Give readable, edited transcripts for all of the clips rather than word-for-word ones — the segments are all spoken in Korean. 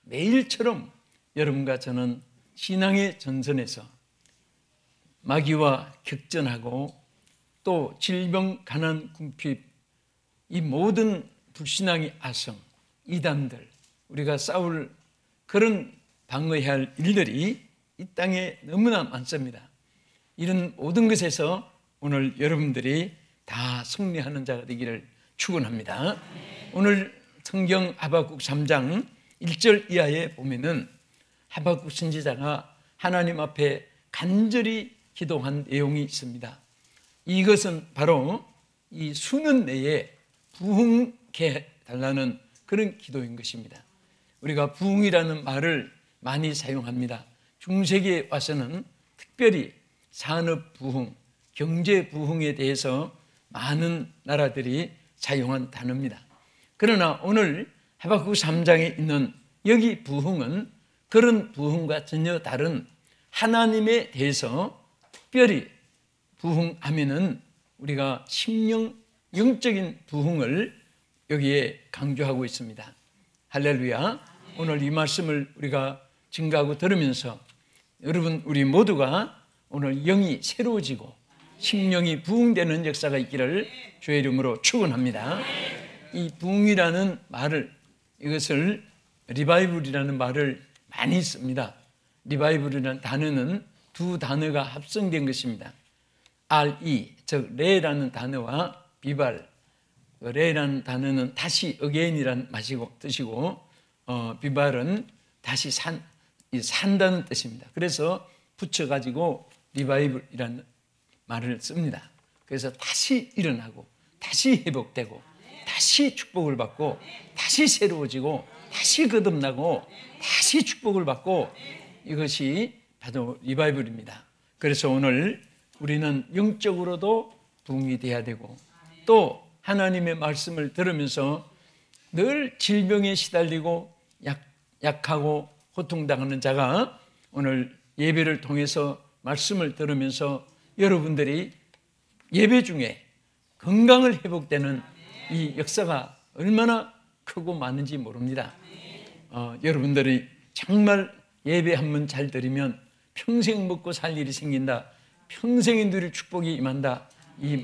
매일처럼 여러분과 저는 신앙의 전선에서 마귀와 격전하고 또 질병, 가난, 궁핍, 이 모든 불신앙의 아성, 이단들, 우리가 싸울 그런 방어해야 할 일들이 이 땅에 너무나 많습니다. 이런 모든 것에서 오늘 여러분들이 다 승리하는 자가 되기를 축원합니다. 오늘 성경 하박국 3장 1절 이하에 보면은 하박국 선지자가 하나님 앞에 간절히 기도한 내용이 있습니다. 이것은 바로 이 수년 내에 부흥케 달라는 그런 기도인 것입니다. 우리가 부흥이라는 말을 많이 사용합니다. 중세기에 와서는 특별히 산업 부흥, 경제 부흥에 대해서 많은 나라들이 사용한 단어입니다. 그러나 오늘 하박국 3장에 있는 여기 부흥은 그런 부흥과 전혀 다른 하나님에 대해서 특별히 부흥하면은 우리가 심령, 영적인 부흥을 여기에 강조하고 있습니다. 할렐루야. 오늘 이 말씀을 우리가 증거하고 들으면서 여러분 우리 모두가 오늘 영이 새로워지고 심령이 부흥되는 역사가 있기를 주의 이름으로 축원합니다. 이 부흥이라는 말을, 이것을 리바이블이라는 말을 많이 씁니다. 리바이블이라는 단어는 두 단어가 합성된 것입니다. RE, 즉 레라는 단어와 비발, 레라는 단어는 다시 again이라는 뜻이고 비발은 다시 산다는 뜻입니다. 그래서 붙여가지고 리바이블이라는 말을 씁니다. 그래서 다시 일어나고 다시 회복되고 다시 축복을 받고 다시 새로워지고 다시 거듭나고 다시 축복을 받고, 이것이 바로 리바이블입니다. 그래서 오늘 우리는 영적으로도 부흥이 돼야 되고 또 하나님의 말씀을 들으면서 늘 질병에 시달리고 약하고 고통당하는 자가 오늘 예배를 통해서 말씀을 들으면서 여러분들이 예배 중에 건강을 회복되는 이 역사가 얼마나 크고 많은지 모릅니다. 여러분들이 정말 예배 한번 잘 드리면 평생 먹고 살 일이 생긴다, 평생에 누릴 축복이 임한다, 이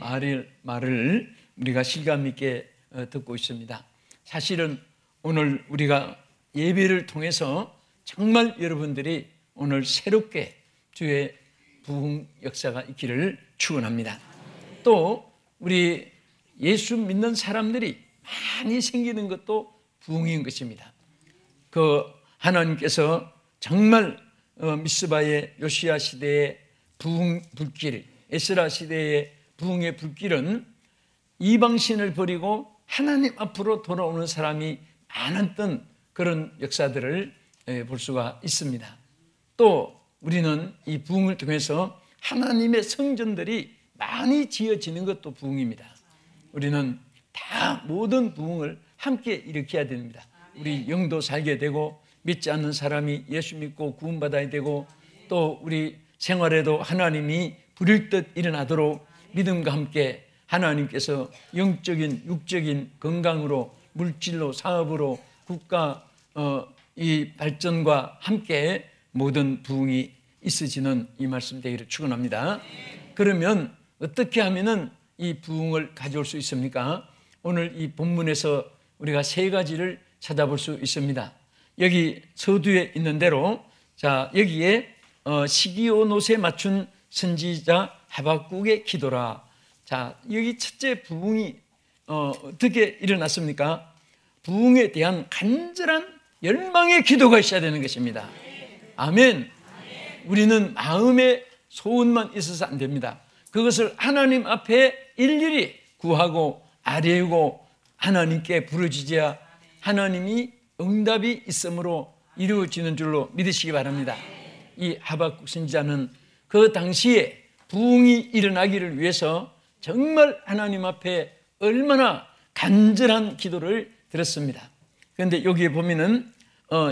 말을 우리가 실감 있게 듣고 있습니다. 사실은 오늘 우리가 예배를 통해서 정말 여러분들이 오늘 새롭게 주의 부흥 역사가 있기를 축원합니다. 또 우리 예수 믿는 사람들이 많이 생기는 것도 부흥인 것입니다. 그 하나님께서 정말 미스바의 요시야 시대의 부흥 불길, 에스라 시대의 부흥의 불길은 이방신을 버리고 하나님 앞으로 돌아오는 사람이 많았던 그런 역사들을 볼 수가 있습니다. 또 우리는 이 부흥을 통해서 하나님의 성전들이 많이 지어지는 것도 부흥입니다. 우리는 다 모든 부흥을 함께 일으켜야 됩니다. 우리 영도 살게 되고 믿지 않는 사람이 예수 믿고 구원받아야 되고 또 우리 생활에도 하나님이 부릴 듯 일어나도록 믿음과 함께 하나님께서 영적인 육적인 건강으로 물질로 사업으로 국가 이 발전과 함께 모든 부흥이 있어지는 이 말씀 되기를 축원합니다. 그러면 어떻게 하면은 이 부흥을 가져올 수 있습니까? 오늘 이 본문에서 우리가 세 가지를 찾아볼 수 있습니다. 여기 서두에 있는 대로 자 여기에 시기온옷에 맞춘 선지자 하박국의 기도라. 자 여기 첫째 부흥이 어떻게 일어났습니까? 부흥에 대한 간절한 열망의 기도가 있어야 되는 것입니다. 아멘. 우리는 마음의 소원만 있어서 안 됩니다. 그것을 하나님 앞에 일일이 구하고 아뢰고 하나님께 부르짖어야 하나님이 응답이 있음으로 이루어지는 줄로 믿으시기 바랍니다. 이 하박국 선지자는 그 당시에 부흥이 일어나기를 위해서 정말 하나님 앞에 얼마나 간절한 기도를 드렸습니다. 그런데 여기에 보면은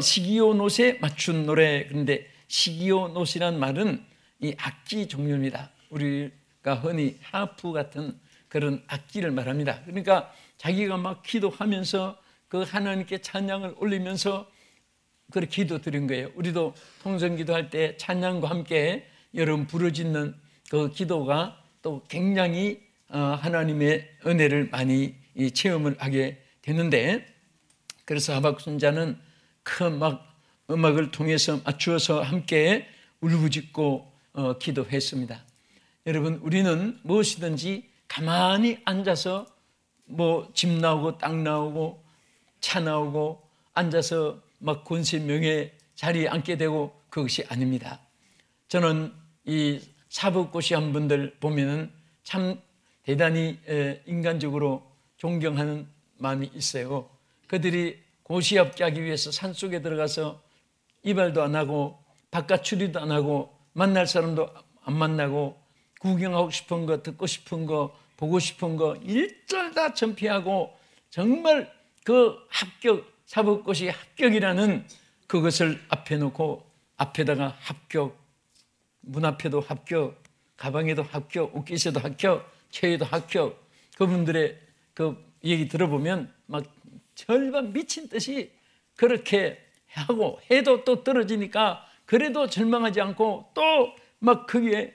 시기온옷에 맞춘 노래, 그런데 시기온옷이란 말은 이 악기 종류입니다. 우리가 흔히 하프 같은 그런 악기를 말합니다. 그러니까 자기가 막 기도하면서 그 하나님께 찬양을 올리면서 그렇게 기도 드린 거예요. 우리도 통성기도할 때 찬양과 함께 여러분 부르짖는 그 기도가 또 굉장히 하나님의 은혜를 많이 체험을 하게 되는데, 그래서 하박국 선지자는 큰 음악을 통해서 맞추어서 함께 울부짖고 기도했습니다. 여러분, 우리는 무엇이든지 가만히 앉아서 뭐 집 나오고 땅 나오고 차 나오고 앉아서 막 권세 명예 자리에 앉게 되고 그것이 아닙니다. 저는 이 사법고시한 분들 보면은 참 대단히 인간적으로 존경하는 마음이 있어요. 그들이 고시 합격하기 위해서 산속에 들어가서 이발도 안 하고 바깥 추리도 안 하고 만날 사람도 안 만나고 구경하고 싶은 거, 듣고 싶은 거, 보고 싶은 거 일절 다 전피하고 정말 그 합격, 사법고시 합격이라는 그것을 앞에 놓고 앞에다가 합격, 문 앞에도 합격, 가방에도 합격, 옷깃에도 합격, 체에도 합격. 그분들의 그 얘기 들어보면 막 절반 미친 듯이 그렇게 하고 해도 또 떨어지니까 그래도 절망하지 않고 또 막 거기에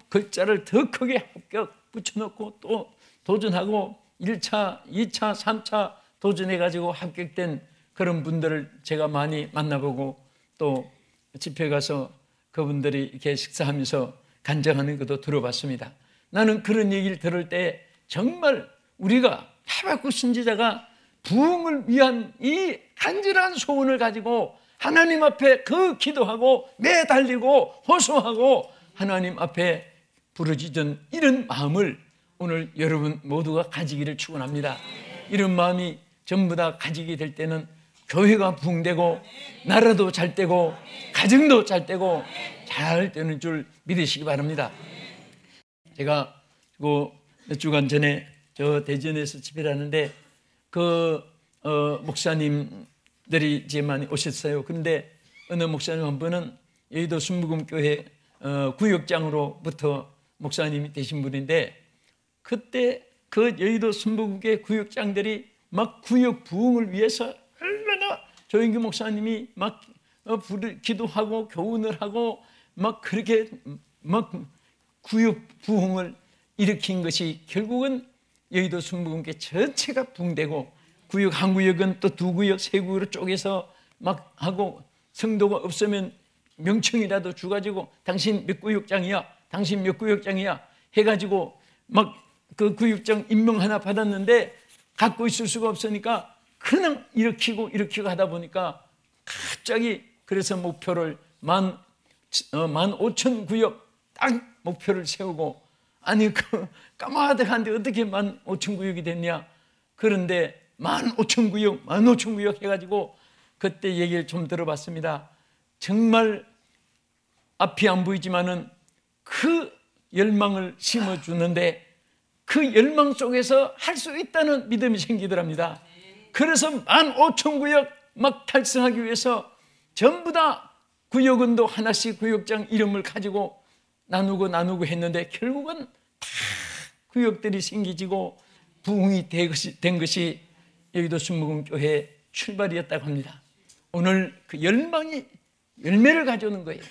글자를 더 크게 합격 붙여놓고 또 도전하고 1차, 2차, 3차 도전해가지고 합격된 그런 분들을 제가 많이 만나보고 또 집회 가서 그분들이 이렇게 식사하면서 간증하는 것도 들어봤습니다. 나는 그런 얘기를 들을 때 정말 우리가 하박국 선지자가 부흥을 위한 이 간절한 소원을 가지고 하나님 앞에 그 기도하고 매달리고 호소하고 하나님 앞에 부르짖은 이런 마음을 오늘 여러분 모두가 가지기를 축원합니다. 이런 마음이 전부 다 가지게 될 때는 교회가 부흥되고 나라도 잘 되고 가정도 잘 되고 잘 되는 줄 믿으시기 바랍니다. 제가 몇 주간 전에 저 대전에서 집회를 하는데 목사님들이 이제 많이 오셨어요. 그런데 어느 목사님 한 분은 여의도 순복음교회 구역장으로부터 목사님이 되신 분인데, 그때 그 여의도 순복음교회 구역장들이 막 구역 부흥을 위해서 얼마나 조영규 목사님이 막 기도하고 교훈을 하고 막 그렇게 막 구역 부흥을 일으킨 것이 결국은 여의도 순복음교회 전체가 부흥되고, 구역 한 구역은 또 두 구역, 세 구역으로 쪼개서 막 하고, 성도가 없으면 명칭이라도 주가지고 당신 몇 구역장이야, 당신 몇 구역장이야 해가지고 막 그 구역장 임명 하나 받았는데 갖고 있을 수가 없으니까 그냥 일으키고 하다 보니까 갑자기 그래서 목표를 15,000구역 딱 목표를 세우고, 아니 그 까마득한데 어떻게 15,000구역이 됐냐. 그런데 15,000구역 해가지고 그때 얘기를 좀 들어봤습니다. 정말 앞이 안 보이지만은 그 열망을 심어주는데 그 열망 속에서 할 수 있다는 믿음이 생기더랍니다. 그래서 15,000구역 막 달성하기 위해서 전부 다 구역원도 하나씩 구역장 이름을 가지고 나누고 했는데 결국은 다 구역들이 생기지고 부흥이 된 것이 여의도 순복음교회 출발이었다고 합니다. 오늘 그 열망이 열매를 가져오는 거예요.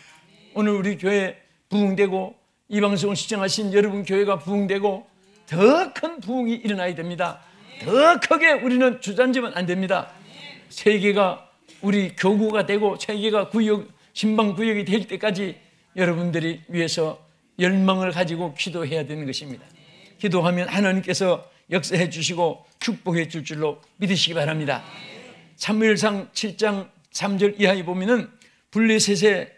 오늘 우리 교회 부흥되고 이 방송을 시청하신 여러분 교회가 부흥되고 더 큰 부흥이 일어나야 됩니다. 더 크게 우리는 주저앉으면 안 됩니다. 세계가 우리 교구가 되고 세계가 구역, 신방구역이 될 때까지 여러분들이 위해서 열망을 가지고 기도해야 되는 것입니다. 기도하면 하나님께서 역사해 주시고 축복해 줄 줄로 믿으시기 바랍니다. 사무엘상 7장 3절 이하에 보면은 블레셋에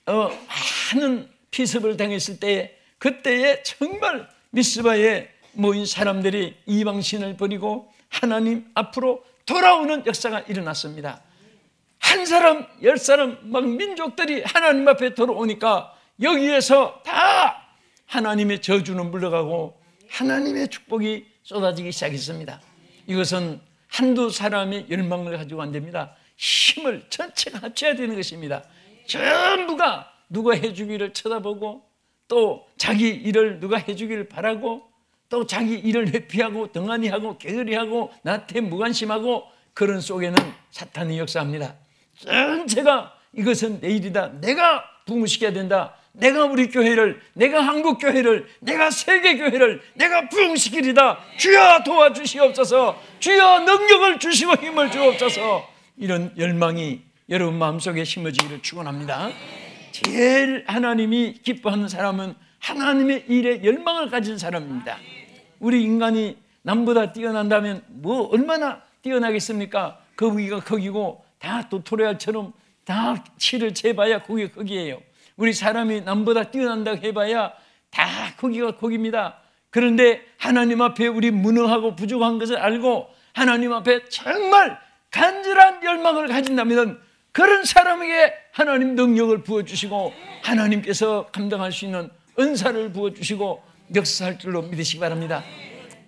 많은 피습을 당했을 때 그때에 정말 미스바에 모인 사람들이 이방신을 버리고 하나님 앞으로 돌아오는 역사가 일어났습니다. 한 사람, 10사람 막 민족들이 하나님 앞에 돌아오니까 여기에서 다 하나님의 저주는 물러가고 하나님의 축복이 쏟아지기 시작했습니다. 이것은 한두 사람의 열망을 가지고 안 됩니다. 힘을 전체가 합쳐야 되는 것입니다. 전부가 누가 해주기를 쳐다보고 또 자기 일을 누가 해주기를 바라고 또 자기 일을 회피하고 등한히하고 게으리하고 나한테 무관심하고 그런 속에는 사탄이 역사합니다. 전체가 이것은 내 일이다. 내가 부흥시켜야 된다. 내가 우리 교회를, 내가 한국 교회를, 내가 세계 교회를 내가 부흥시키리다. 주여 도와주시옵소서. 주여 능력을 주시고 힘을 주옵소서. 이런 열망이 여러분 마음속에 심어지기를 축원합니다. 제일 하나님이 기뻐하는 사람은 하나님의 일에 열망을 가진 사람입니다. 우리 인간이 남보다 뛰어난다면 뭐 얼마나 뛰어나겠습니까? 거기가 거기고 다 도토리알처럼 다 실을 재봐야 거기가 거기예요. 우리 사람이 남보다 뛰어난다고 해봐야 다 거기가 거기입니다. 그런데 하나님 앞에 우리 무능하고 부족한 것을 알고 하나님 앞에 정말 간절한 열망을 가진다면 그런 사람에게 하나님 능력을 부어주시고 하나님께서 감당할 수 있는 은사를 부어주시고 역사할 줄로 믿으시기 바랍니다.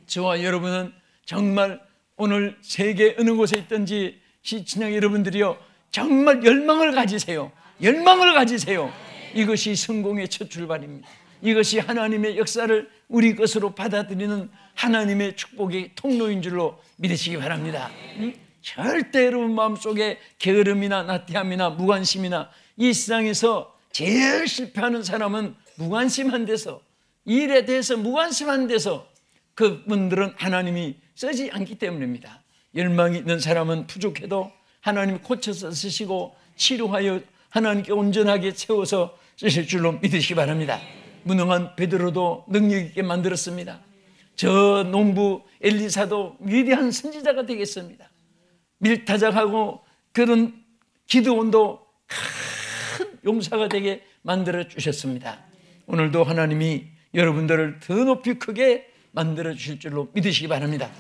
저와 여러분은 정말 오늘 세계 어느 곳에 있든지 시친양 여러분들이요 정말 열망을 가지세요. 열망을 가지세요. 이것이 성공의 첫 출발입니다. 이것이 하나님의 역사를 우리 것으로 받아들이는 하나님의 축복의 통로인 줄로 믿으시기 바랍니다. 절대 여러분 마음속에 게으름이나 나태함이나 무관심이나 이 세상에서 제일 실패하는 사람은 무관심한 데서, 일에 대해서 무관심한 데서 그분들은 하나님이 쓰지 않기 때문입니다. 열망이 있는 사람은 부족해도 하나님이 고쳐서 쓰시고 치료하여 하나님께 온전하게 채워서 쓰실 줄로 믿으시기 바랍니다. 무능한 베드로도 능력 있게 만들었습니다. 저 농부 엘리사도 위대한 선지자가 되겠습니다. 밀타작하고 그런 기드온도 큰 용사가 되게 만들어 주셨습니다. 오늘도 하나님이 여러분들을 더 높이 크게 만들어 주실 줄로 믿으시기 바랍니다.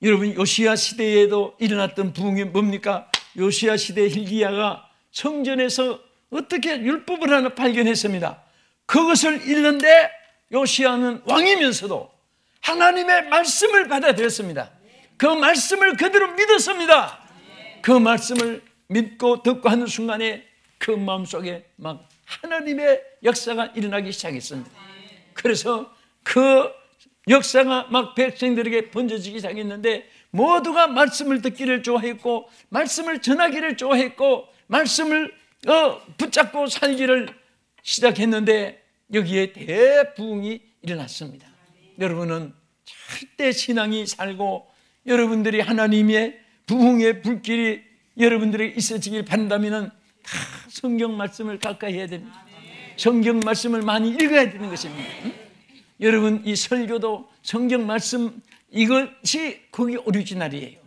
여러분 요시야 시대에도 일어났던 부흥이 뭡니까? 요시야 시대 hil기야가 성전에서 어떻게 율법을 하나 발견했습니다. 그것을 읽는데 요시야는 왕이면서도 하나님의 말씀을 받아들였습니다. 그 말씀을 그대로 믿었습니다. 그 말씀을 믿고 듣고 하는 순간에 그 마음속에 막 하나님의 역사가 일어나기 시작했습니다. 그래서 그 역사가 막 백성들에게 번져지기 시작했는데 모두가 말씀을 듣기를 좋아했고 말씀을 전하기를 좋아했고 말씀을 붙잡고 살기를 시작했는데 여기에 대부흥이 일어났습니다. 여러분은 절대 신앙이 살고 여러분들이 하나님의 부흥의 불길이 여러분들에게 있어지길 바란다면 다 성경 말씀을 가까이 해야 됩니다. 성경 말씀을 많이 읽어야 되는 것입니다. 여러분 이 설교도 성경 말씀 이것이 거기 오리지널이에요.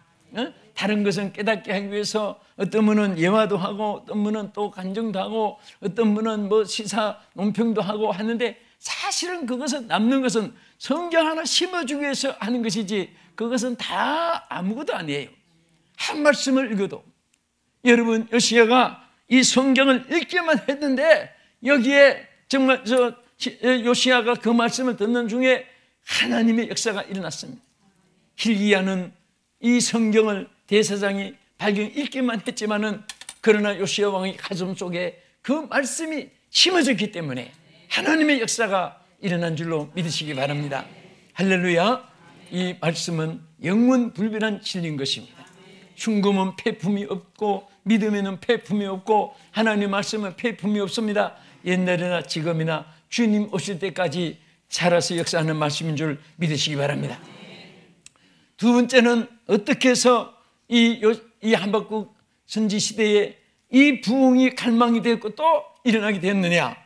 다른 것은 깨닫게 하기 위해서 어떤 분은 예화도 하고 어떤 분은 또 간증도 하고 어떤 분은 뭐 시사 논평도 하고 하는데 사실은 그것은 남는 것은 성경 하나 심어주기 위해서 하는 것이지 그것은 다 아무것도 아니에요. 한 말씀을 읽어도 여러분 요시야가 이 성경을 읽기만 했는데 여기에 정말 요시야가 그 말씀을 듣는 중에 하나님의 역사가 일어났습니다. hil기야는 이 성경을 대사장이 발견 읽기만 했지만은 그러나 요시야 왕의 가슴 속에 그 말씀이 심어졌기 때문에 하나님의 역사가 일어난 줄로 믿으시기 바랍니다. 할렐루야. 이 말씀은 영원 불변한 진리인 것입니다. 흉금은 폐품이 없고 믿음에는 폐품이 없고 하나님 말씀은 폐품이 없습니다. 옛날이나 지금이나 주님 오실 때까지 살아서 역사하는 말씀인 줄 믿으시기 바랍니다. 두 번째는 어떻게 해서 이 하박국 선지 시대에 이 부흥이 갈망이 되었고 또 일어나게 되었느냐?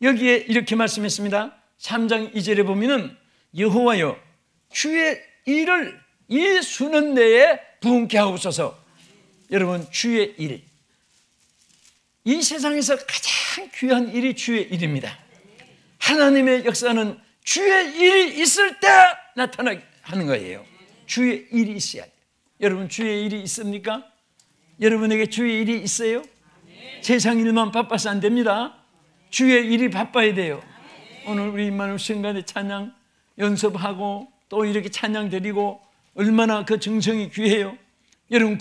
여기에 이렇게 말씀했습니다. 3장 2절에 보면은 여호와여 주의 일을 이 수년 내에 부흥케 하옵소서. 여러분 주의 일, 이 세상에서 가장 귀한 일이 주의 일입니다. 하나님의 역사는 주의 일이 있을 때 나타나게 하는 거예요. 주의 일이 있어야 돼요. 여러분 주의 일이 있습니까? 여러분에게 주의 일이 있어요? 세상 일만 바빠서 안 됩니다. 주의 일이 바빠야 돼요. 오늘 우리 임마누엘 성가대 찬양 연습하고 또 이렇게 찬양 드리고 얼마나 그 정성이 귀해요. 여러분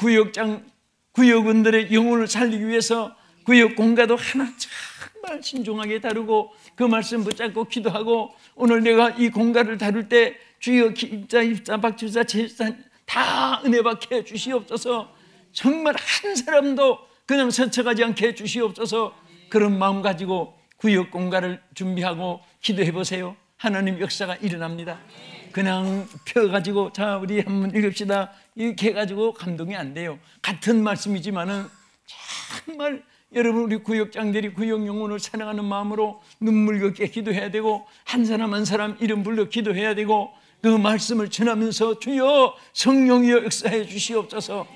구역원들의 영혼을 살리기 위해서 구역 공가도 하나 정말 신중하게 다루고 그 말씀 붙잡고 기도하고 오늘 내가 이 공가를 다룰 때 주여 기입자, 입자, 박주자, 제사 다 은혜 받게 주시옵소서. 정말 한 사람도 그냥 스쳐가지 않게 해주시옵소서. 그런 마음 가지고 구역 공간을 준비하고 기도해 보세요. 하나님 역사가 일어납니다. 그냥 펴가지고 자 우리 한번 읽읍시다 이렇게 해가지고 감동이 안 돼요. 같은 말씀이지만은 정말 여러분 우리 구역장들이 구역 영혼을 사랑하는 마음으로 눈물겹게 기도해야 되고 한 사람 한 사람 이름 불러 기도해야 되고 그 말씀을 전하면서 주여 성령이여 역사해 주시옵소서.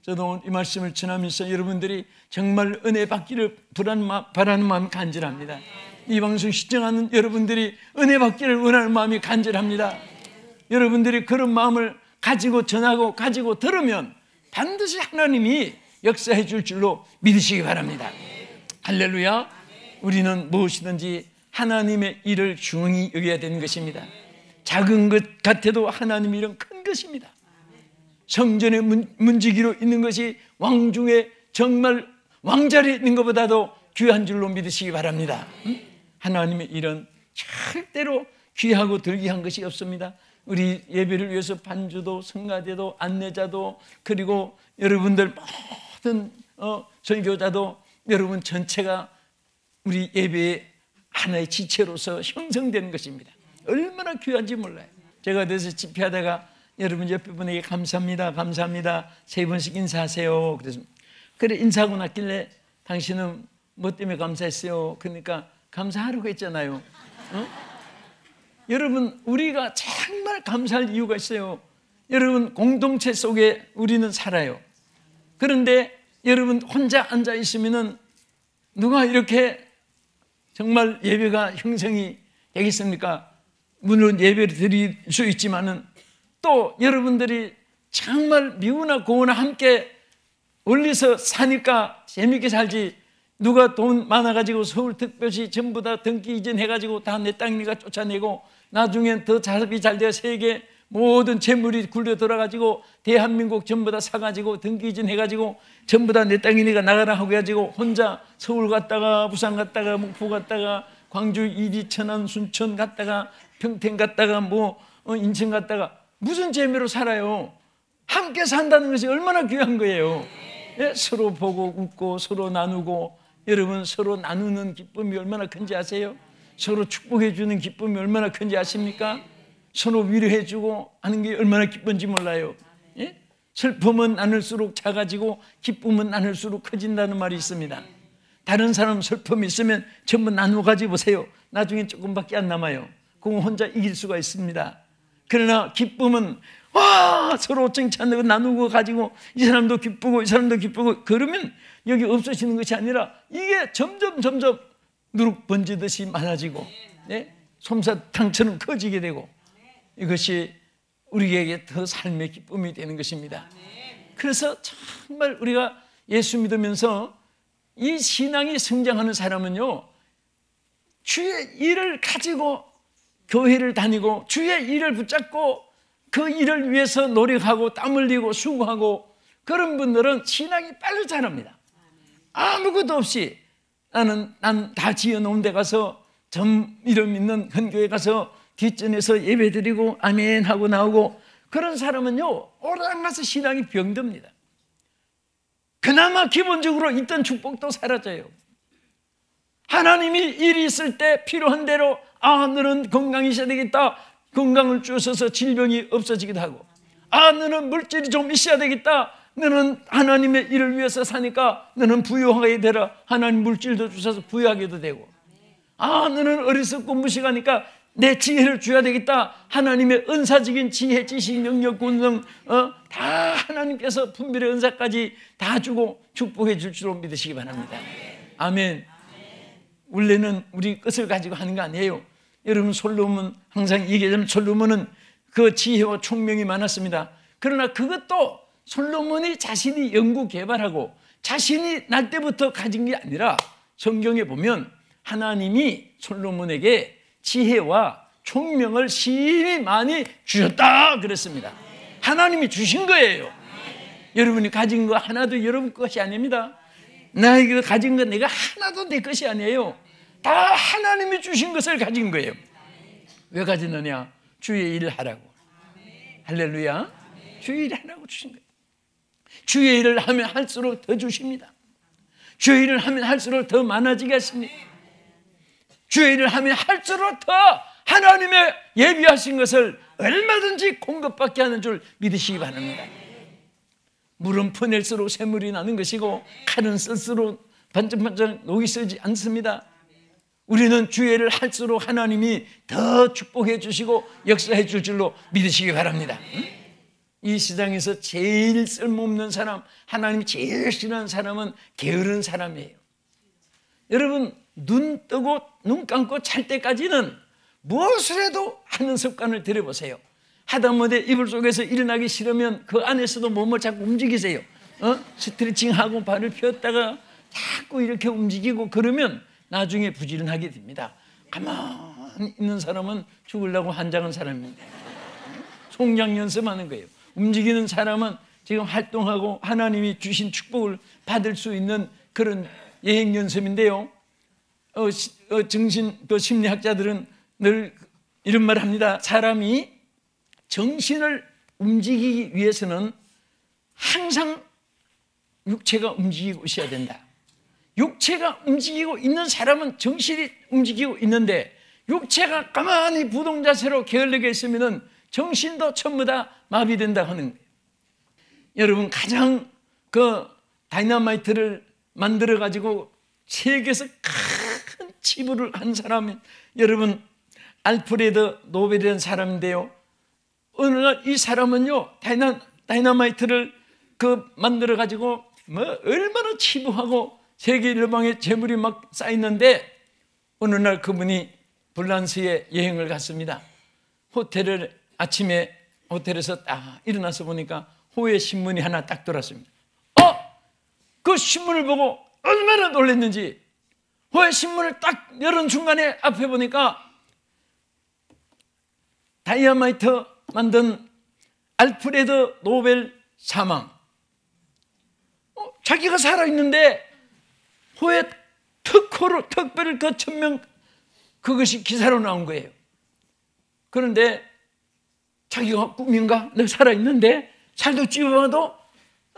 저도 이 말씀을 전하면서 여러분들이 정말 은혜 받기를 바라는 마음이 간절합니다. 이 방송 시청하는 여러분들이 은혜 받기를 원하는 마음이 간절합니다. 여러분들이 그런 마음을 가지고 전하고 가지고 들으면 반드시 하나님이 역사해 줄 줄로 믿으시기 바랍니다. 할렐루야. 우리는 무엇이든지 하나님의 일을 중히 여겨야 되는 것입니다. 작은 것 같아도 하나님 일은 큰 것입니다. 성전의 문지기로 있는 것이 왕중에 정말 왕자리에 있는 것보다도 귀한 줄로 믿으시기 바랍니다. 하나님의 일은 절대로 귀하고 덜귀한 것이 없습니다. 우리 예배를 위해서 반주도 성가대도 안내자도 그리고 여러분들 모든 설교자도 여러분 전체가 우리 예배의 하나의 지체로서 형성되는 것입니다. 얼마나 귀한지 몰라요. 제가 그래서 집회하다가 여러분 옆에 분에게 감사합니다 감사합니다 3번씩 인사하세요. 그래서 그래 인사하고 났길래 당신은 뭐 때문에 감사했어요? 그러니까 감사하라고 했잖아요. 여러분 우리가 정말 감사할 이유가 있어요. 여러분 공동체 속에 우리는 살아요. 그런데 여러분 혼자 앉아 있으면은 누가 이렇게 정말 예배가 형성이 되겠습니까? 물론 예배를 드릴 수 있지만은 또 여러분들이 정말 미우나 고우나 함께 올리서 사니까 재밌게 살지. 누가 돈 많아가지고 서울특별시 전부 다 등기 이전해가지고 다 내 땅이니까 쫓아내고 나중엔 더 자습이 잘 되어 세계 모든 재물이 굴려 들어가지고 대한민국 전부 다 사가지고 등기 이전해가지고 전부 다 내 땅이니까 나가라 하고 해가지고 혼자 서울 갔다가 부산 갔다가 목포 갔다가 광주 이리 천안 순천 갔다가 평택 갔다가 인천 갔다가 무슨 재미로 살아요? 함께 산다는 것이 얼마나 귀한 거예요. 예? 서로 보고 웃고 서로 나누고 여러분 서로 나누는 기쁨이 얼마나 큰지 아세요? 서로 축복해 주는 기쁨이 얼마나 큰지 아십니까? 서로 위로해 주고 하는 게 얼마나 기쁜지 몰라요. 예? 슬픔은 나눌수록 작아지고 기쁨은 나눌수록 커진다는 말이 있습니다. 다른 사람 슬픔이 있으면 전부 나누어 가지고 보세요. 나중에 조금밖에 안 남아요. 그건 혼자 이길 수가 있습니다. 그러나 기쁨은 서로 칭찬하고 나누고 가지고 이 사람도 기쁘고 이 사람도 기쁘고 그러면 여기 없어지는 것이 아니라 이게 점점 누룩 번지듯이 많아지고 솜사탕처럼 커지게 되고 이것이 우리에게 더 삶의 기쁨이 되는 것입니다. 그래서 정말 우리가 예수 믿으면서 이 신앙이 성장하는 사람은요 주의 일을 가지고 교회를 다니고 주의 일을 붙잡고 그 일을 위해서 노력하고 땀 흘리고 수고하고 그런 분들은 신앙이 빨리 자랍니다. 아무것도 없이 난 다 지어놓은 데 가서 점 이름 있는 큰 교회 가서 뒷전에서 예배 드리고 아멘 하고 나오고 그런 사람은요 오랑 가서 신앙이 병듭니다. 그나마 기본적으로 있던 축복도 사라져요. 하나님이 일이 있을 때 필요한 대로 너는 건강이 있어야 되겠다. 건강을 주셔서 질병이 없어지기도 하고 너는 물질이 좀 있어야 되겠다. 너는 하나님의 일을 위해서 사니까 너는 부유하게 되라. 하나님 물질도 주셔서 부유하게도 되고 너는 어리석고 무식하니까 내 지혜를 줘야 되겠다. 하나님의 은사적인 지혜, 지식, 능력, 권능 다 하나님께서 분별의 은사까지 다 주고 축복해 줄 줄로 믿으시기 바랍니다. 아멘. 원래는 우리 끝을 가지고 하는 거 아니에요. 여러분 솔로몬 항상 얘기하자면 솔로몬은 그 지혜와 총명이 많았습니다. 그러나 그것도 솔로몬이 자신이 연구 개발하고 자신이 날 때부터 가진 게 아니라 성경에 보면 하나님이 솔로몬에게 지혜와 총명을 심히 많이 주셨다 그랬습니다. 하나님이 주신 거예요. 여러분이 가진 거 하나도 여러분 것이 아닙니다. 나에게 가진 거 내가 하나도 내 것이 아니에요. 다 하나님이 주신 것을 가진 거예요. 왜 가지느냐? 주의 일을 하라고. 할렐루야. 주의 일을 하라고 주신 거예요. 주의 일을 하면 할수록 더 주십니다. 주의 일을 하면 할수록 더 많아지겠습니다. 주의 일을 하면 할수록 더 하나님의 예비하신 것을 얼마든지 공급받게 하는 줄 믿으시기 바랍니다. 물은 퍼낼수록 샘물이 나는 것이고 칼은 쓸수록 반짝반짝 녹이 쓰지 않습니다. 우리는 주의 일을 할수록 하나님이 더 축복해 주시고 역사해 줄 줄로 믿으시기 바랍니다. 이 세상에서 제일 쓸모없는 사람, 하나님이 제일 싫어하는 사람은 게으른 사람이에요. 여러분, 눈 뜨고 눈 감고 잘 때까지는 무엇을 해도 하는 습관을 들여보세요. 하다못해 이불 속에서 일어나기 싫으면 그 안에서도 몸을 자꾸 움직이세요. 스트레칭하고 발을 폈다가 자꾸 이렇게 움직이고 그러면 나중에 부지런하게 됩니다. 가만히 있는 사람은 죽으려고 한장한 사람입니다. 속량 연습하는 거예요. 움직이는 사람은 지금 활동하고 하나님이 주신 축복을 받을 수 있는 그런 예행 연습인데요. 정신 심리학자들은 늘 이런 말을 합니다. 사람이 정신을 움직이기 위해서는 항상 육체가 움직이고 있어야 된다. 육체가 움직이고 있는 사람은 정신이 움직이고 있는데 육체가 가만히 부동자세로 게을르게 있으면 정신도 전부 다 마비된다 하는 거예요. 여러분, 가장 그 다이너마이트를 만들어 가지고 세계에서 큰 치부를 한 사람은 여러분 알프레드 노벨이라는 사람인데요. 어느 날 이 사람은요 다이너마이트를 만들어 가지고 얼마나 치부하고 세계 일방에 재물이 막 쌓였는데 어느 날 그분이 불란스에 여행을 갔습니다. 아침에 호텔에서 딱 일어나서 보니까 호의 신문이 하나 딱 들어왔습니다. 그 신문을 보고 얼마나 놀랐는지 호의 신문을 딱 열은 순간에 앞에 보니까 다이너마이트 만든 알프레드 노벨 사망. 자기가 살아있는데 호의 특별 그 천명 그것이 기사로 나온 거예요. 그런데 자기가 꿈인가? 내가 살아있는데 살도 찌워봐도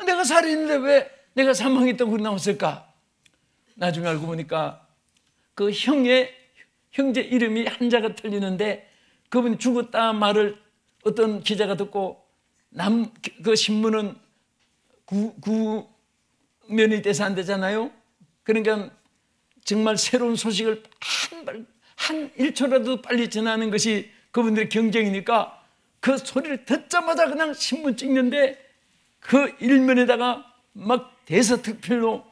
내가 살아있는데 왜 내가 사망했다고 나왔을까? 나중에 알고 보니까 그 형제 이름이 한자가 틀리는데 그분이 죽었다 말을 어떤 기자가 듣고 그 신문은 구면이 돼서 안 되잖아요. 그러니까 정말 새로운 소식을 한 1초라도 빨리 전하는 것이 그분들의 경쟁이니까 그 소리를 듣자마자 그냥 신문 찍는데 그 일면에다가 막 대서특필로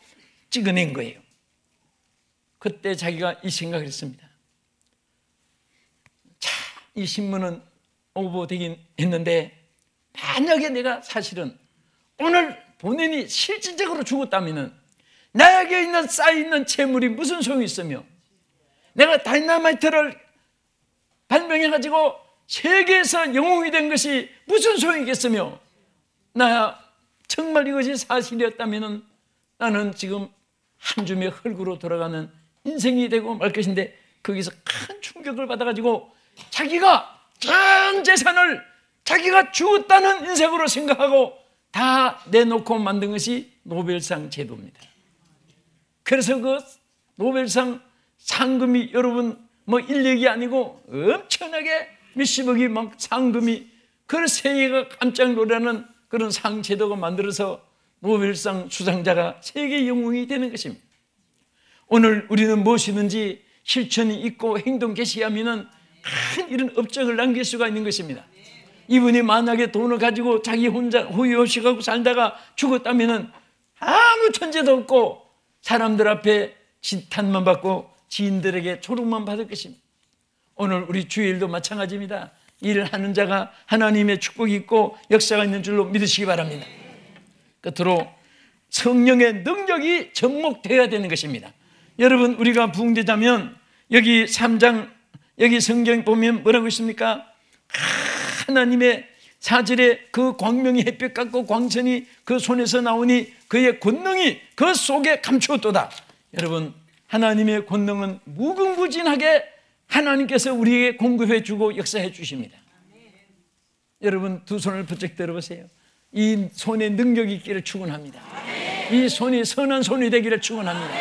찍어낸 거예요. 그때 자기가 이 생각을 했습니다. 자, 이 신문은 오보되긴 했는데 만약에 내가 사실은 오늘 본인이 실질적으로 죽었다면 나에게 쌓여있는 재물이 무슨 소용이 있으며 내가 다이너마이트를 발명해가지고 세계에서 영웅이 된 것이 무슨 소용이겠으며 나야 정말 이것이 사실이었다면 나는 지금 한 줌의 흙으로 돌아가는 인생이 되고 말 것인데 거기서 큰 충격을 받아가지고 자기가 전 재산을 자기가 죽었다는 인생으로 생각하고 다 내놓고 만든 것이 노벨상 제도입니다. 그래서 그 노벨상 상금이 여러분 일억이 아니고 엄청나게 몇십억이 막 상금이 그 세계가 깜짝 놀라는 그런 상 제도가 만들어서 노벨상 수상자가 세계 영웅이 되는 것입니다. 오늘 우리는 무엇이든지 실천이 있고 행동 개시하면은 큰 이런 업적을 남길 수가 있는 것입니다. 이분이 만약에 돈을 가지고 자기 혼자 호의호식하고 살다가 죽었다면은 아무 천재도 없고 사람들 앞에 지탄만 받고 지인들에게 조롱만 받을 것입니다. 오늘 우리 주일도 마찬가지입니다. 일을 하는 자가 하나님의 축복이 있고 역사가 있는 줄로 믿으시기 바랍니다. 끝으로 성령의 능력이 접목되어야 되는 것입니다. 여러분, 우리가 부흥되자면 여기 3장 여기 성경 보면 뭐라고 있습니까? 하나님의 사절에 그 광명이 햇빛 같고 광선이 그 손에서 나오니 그의 권능이 그 속에 감추었도다. 여러분, 하나님의 권능은 무궁무진하게 하나님께서 우리에게 공급해 주고 역사해 주십니다. 여러분, 두 손을 번쩍 들어보세요. 이 손에 능력이 있기를 축원합니다. 이 손이 선한 손이 되기를 축원합니다.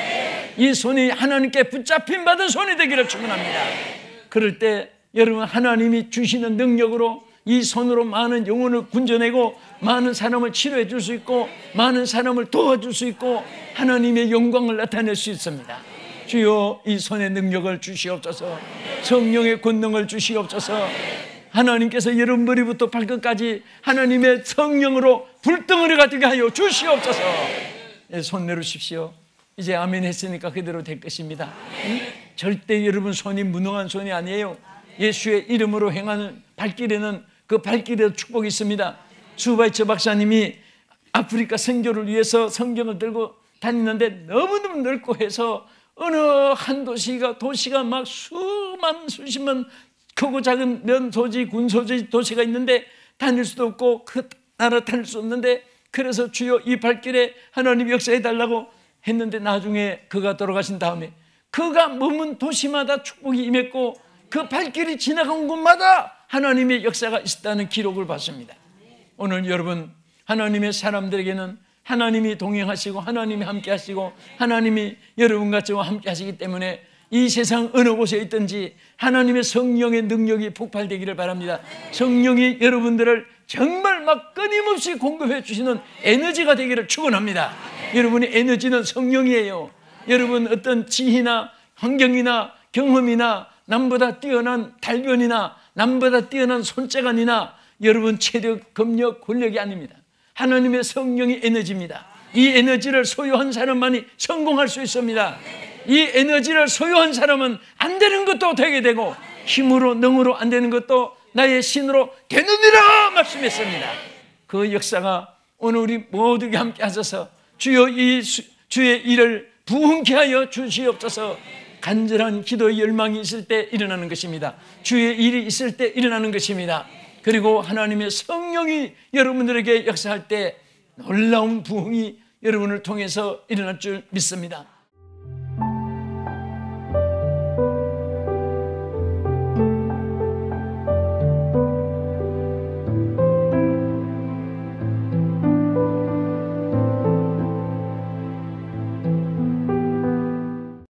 이 손이 하나님께 붙잡힌 받은 손이 되기를 축원합니다. 그럴 때 여러분, 하나님이 주시는 능력으로 이 손으로 많은 영혼을 군져내고 많은 사람을 치료해 줄 수 있고 많은 사람을 도와줄 수 있고 하나님의 영광을 나타낼 수 있습니다. 주여, 이 손의 능력을 주시옵소서. 성령의 권능을 주시옵소서. 하나님께서 여러분 머리부터 발끝까지 하나님의 성령으로 불덩어리 가득 하여 주시옵소서. 손 내려주십시오. 이제 아멘 했으니까 그대로 될 것입니다. 절대 여러분 손이 무능한 손이 아니에요. 예수의 이름으로 행하는 발길에는 그 발길에도 축복이 있습니다. 수바이처 박사님이 아프리카 선교를 위해서 성경을 들고 다니는데 너무너무 넓고 해서 어느 한 도시가 막 수십만 크고 작은 면소지, 군소지 도시가 있는데 다닐 수도 없고 그 나라 다닐 수 없는데, 그래서 주여 이 발길에 하나님 역사해 달라고 했는데 나중에 그가 돌아가신 다음에 그가 머문 도시마다 축복이 임했고 그 발길이 지나간 곳마다 하나님의 역사가 있었다는 기록을 봤습니다. 오늘 여러분, 하나님의 사람들에게는 하나님이 동행하시고 하나님이 함께 하시고 하나님이 여러분과 저와 함께 하시기 때문에 이 세상 어느 곳에 있든지 하나님의 성령의 능력이 폭발되기를 바랍니다. 성령이 여러분들을 정말 막 끊임없이 공급해 주시는 에너지가 되기를 축원합니다. 여러분의 에너지는 성령이에요. 여러분 어떤 지혜나 환경이나 경험이나 남보다 뛰어난 달변이나 남보다 뛰어난 손재간이나 여러분 체력, 검력, 권력이 아닙니다. 하나님의 성령이 에너지입니다. 이 에너지를 소유한 사람만이 성공할 수 있습니다. 이 에너지를 소유한 사람은 안 되는 것도 되게 되고 힘으로 능으로 안 되는 것도 나의 신으로 되느니라 말씀했습니다. 그 역사가 오늘 우리 모두가 함께 하셔서 주여 이 주의 일을 부흥케 하여 주시옵소서. 간절한 기도의 열망이 있을 때 일어나는 것입니다. 주의 일이 있을 때 일어나는 것입니다. 그리고 하나님의 성령이 여러분들에게 역사할 때 놀라운 부흥이 여러분을 통해서 일어날 줄 믿습니다.